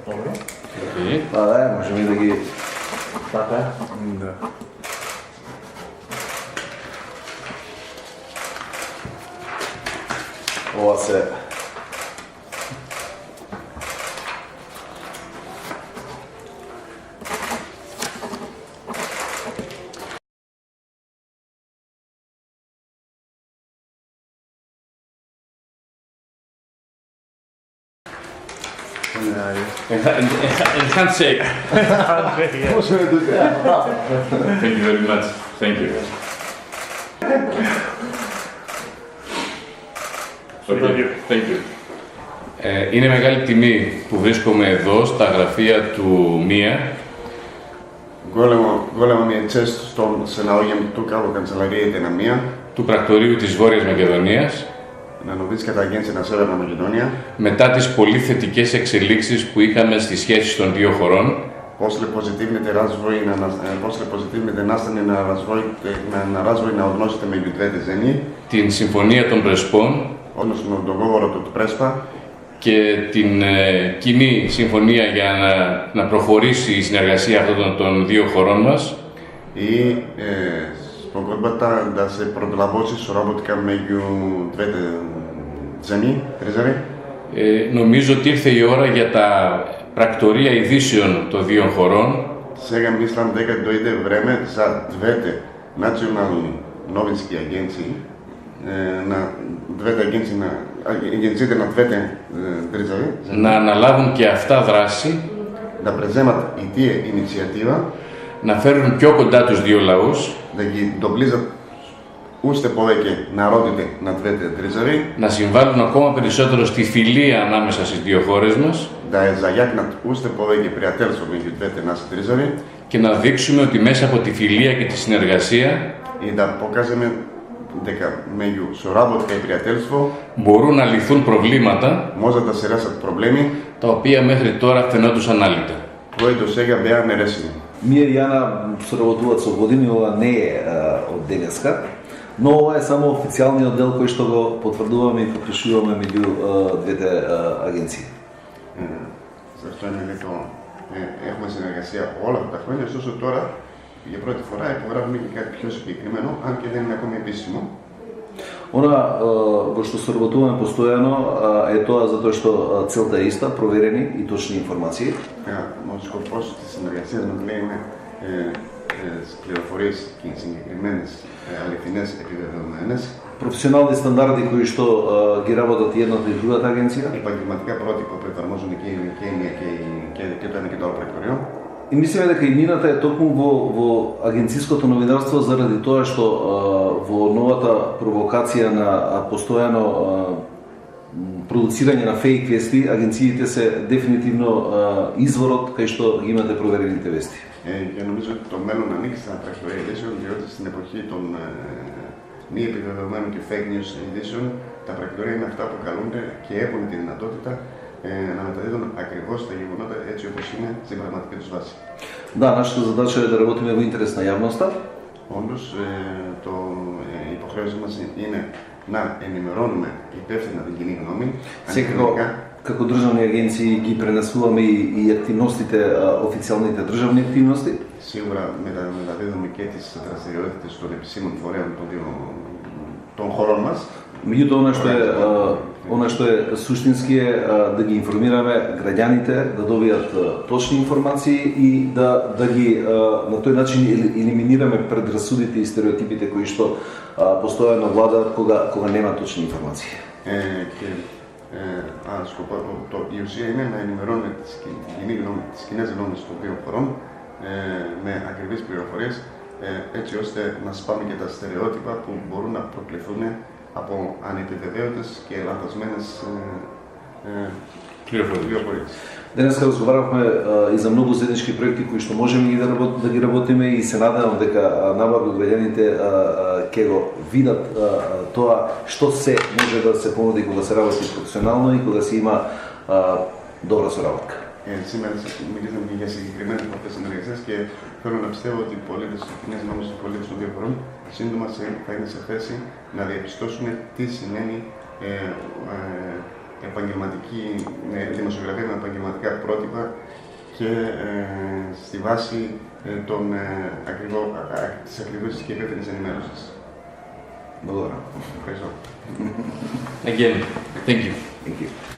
Dobro. Pa da, možemo i da gi... Tako je? Da. Ova se... Een handshake. Možemo i duže. Thank you very much. Thank you. Okay. Thank you. Είναι μεγάλη τιμή που βρίσκομαι εδώ στα γραφεία του ΜΙΑ. Голема ми е чест, щом се наоѓам тука во канцелариите на МИА, του πρακτορείου της Βόρειας Μακεδονίας, на Новинската агенција на Северна Македонија, μετά τις πολύ θετικές εξελίξεις που είχαμε στις σχέσεις των δύο χωρών, после позитивните настани на развој на односите меѓу двете земји, την Συμφωνία των Πρεσπών односно договорот од Преспа και την κοινή συμφωνία για να προχωρήσει η συνεργασία αυτών των δύο χωρών μας, и спогодбата да се продолбочи соработка меѓу двете земји, трезари. Νομίζω ότι ήρθε η ώρα για τα πρακτορεία ειδήσεων των δύο χωρών Сега мислам дека дојде време за двете национални новински агенции, на двете агенциите на двете држави, να αναλάβουν και αυτά δράση, да преземат и тие иницијатива, να φέρουν πιο κοντά τους δύο λαούς, да ги доближат уште повеќе народите на двете држави, να συμβάλλουν ακόμα περισσότερο στη φιλία ανάμεσα στις δύο χώρες μας да ја зајакнат уште повеќе пријателство меѓу двете наси држави και να δείξουμε ότι μέσα από τη φιλία και τη συνεργασία и да покажеме дека меѓу соработка и пријателство μπορούν να λυθούν προβλήματα можат да се решат проблеми τα οποία μέχρι τώρα φαινόντουσαν άλυτα. кои до сега беа нерешени. Мија и Јана соработуваат со години, ова не е од денеска, но ова е само официјалниот дел кој што го потврдуваме и потпишуваме меѓу двете агенции. Зашто е нелето έχουμε συνεργασία όλα αυτά τα χρόνια, ωστόσο τώρα για πρώτη φορά υπογράφουμε και κάτι πιο συγκεκριμένο, αν και δεν είναι ακόμη επίσημο. Она во што соработуваме постојано е тоа затоа што целта е иста, проверени и точни информации. Ο σκοπός της συνεργασίας μας λέει είναι πληροφορίες και συγκεκριμένες αληθινές επιβεβαιωμένες. Професионални стандарди кои што ги работат и едната и другата агенција. Επαγγελματικά πρότυπα που εφαρμόζουν και η μία και το ένα και το άλλο πρακτορείο. И мислиме дека иднината е токму во агенциското новинарство заради тоа што во новата провокација на постојано продуцирање на фейк вести, агенциите се дефинитивно изворот кај што ги имате проверените вести. Και νομίζω ότι το μέλλον ανοίξει στα πρακτορεία ειδήσεων, διότι στην εποχή των μη επιβεβαιωμένων και fake news ειδήσεων, τα πρακτορεία είναι αυτά που καλούνται και έχουν τη δυνατότητα να μεταδίδουν ακριβώς τα γεγονότα έτσι όπως είναι στην πραγματική τους βάση. Да, нашата задача е да работиме во интерес на јавноста. Όντως, η υποχρέωση μας είναι να ενημερώνουμε υπεύθυνα την κοινή γνώμη. Секако, како државни агенции ги пренесуваме и активностите, официјалните државни активности. Σίγουρα μεταδίδουμε και τις δραστηριότητες των επισήμων φορέων των χωρών μας. Меѓутоа, она што е суштински е да ги информираме граѓаните, да добијат точни информации и да ги на тој начин елиминираме предрасудите и стереотипите кои што постојано владаат кога нема точни информации. Η ουσία είναι να ενημερώνουμε τις κοινές γνώμες των δύο χωρών με ακριβείς πληροφορίες, έτσι ώστε να σπάμε και τα στερεότυπα που μπορούν να προκληθούν από ανεπιβεβαίωτες και λανθασμένες πληροφορίες. Денеска разговаравме и за многу заеднички проекти кои што можеме да ги работиме и се надевам дека набавно граѓаните ќе го видат тоа што се може да се понуди кога се работи професионално и кога се има добра соработка. Σήμερα μιλήσαμε και για συγκεκριμένες μορφές συνεργασίας και θέλω να πιστεύω ότι οι πολίτες, οι κοινές γνώμες των πολίτες των δύο χωρών σύντομα θα είναι σε θέση να διαπιστώσουν τι σημαίνει δημοσιογραφία με επαγγελματικά πρότυπα και στη βάση της ακριβούς και υπεύθυνης ενημέρωσης. Благодаря. Ευχαριστώ. Again, thank you. Thank you.